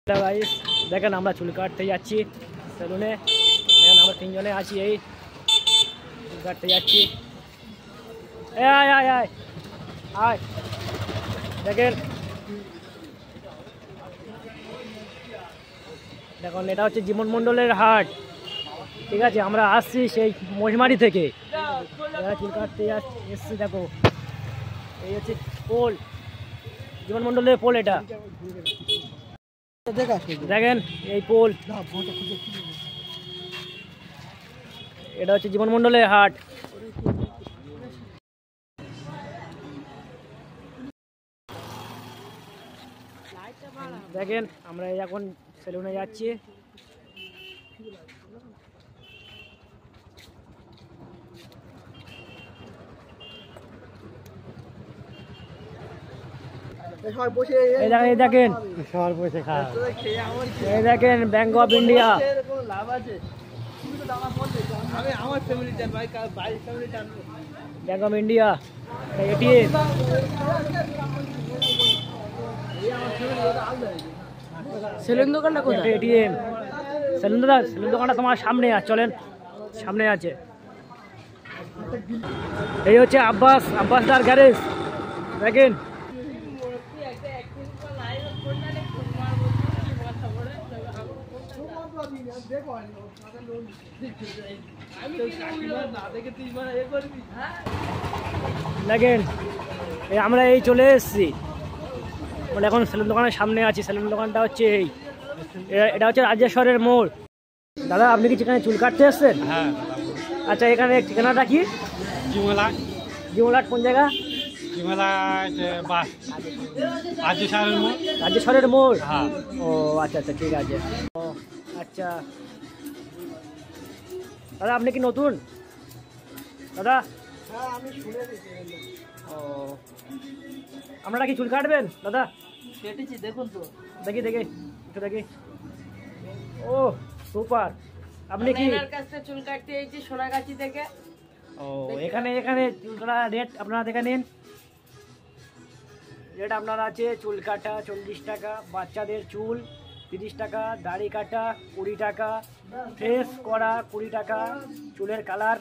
Guys দেখেন আমরা চুল কাটতে যাচ্ছি সেলুনে। দেখেন আমরা তিনজনে আছি, এই চুল কাটতে যাচ্ছি। আয় আয় আয় আয় দেখেন, দেখুন এটা হচ্ছে জীবন মণ্ডলের হাট, ঠিক আছে। আমরা আসছি সেই মশমারি থেকে, চুল কাটতে এসছি। দেখো এই হচ্ছে পোল, জীবন মণ্ডলের পোল। এটা দেখেন এই পোল, এটা হচ্ছে জীবন মণ্ডলের হাট। দেখেন আমরা এখন সেলুনে যাচ্ছি। এই দেখেন bank of India, bank of India ATM. Salon দোকানটা কোথায়? এটিএম সেলুন দোকানটা তোমার সামনে আছে, চলেন সামনে আছে। এই হচ্ছে আব্বাসদার গ্যারেজ। দেখেন দেখেন আমরা এই চলে এসেছি, মানে এখন সেলুন দোকানের সামনে আছি। সেলুন দোকানটা হচ্ছে এটা হচ্ছে রাজেশ্বরের মোড়। দাদা আপনি কি এখানে চুল কাটতে এসছেন? হ্যাঁ। আচ্ছা এখানে ঠিকানাটা কি? জিমলাট কোন জায়গা? রাজেশ্বরের মোড়। হ্যাঁ। ও আচ্ছা আচ্ছা ঠিক আছে। ও আচ্ছা দাদা আপনি কি নতুন দাদা? ও আপনারা কি চুল কাটবেন দাদা? কেটেছি দেখুন তো, দেখি একটু দেখি। ও সুপার। আপনি কি এনার কাছ থেকে চুল কাটতে এসেছি সোনাগাছি থেকে। ও এখানে চুল কাটা রেট আপনারা দেখে নিন। রেট আপনার আছে চুল কাটা 40 টাকা, বাচ্চাদের চুল 30 টাকা, দাড়ি কাটা 20 টাকা, ফ্রেশ করা 20 টাকা, চুলের কালার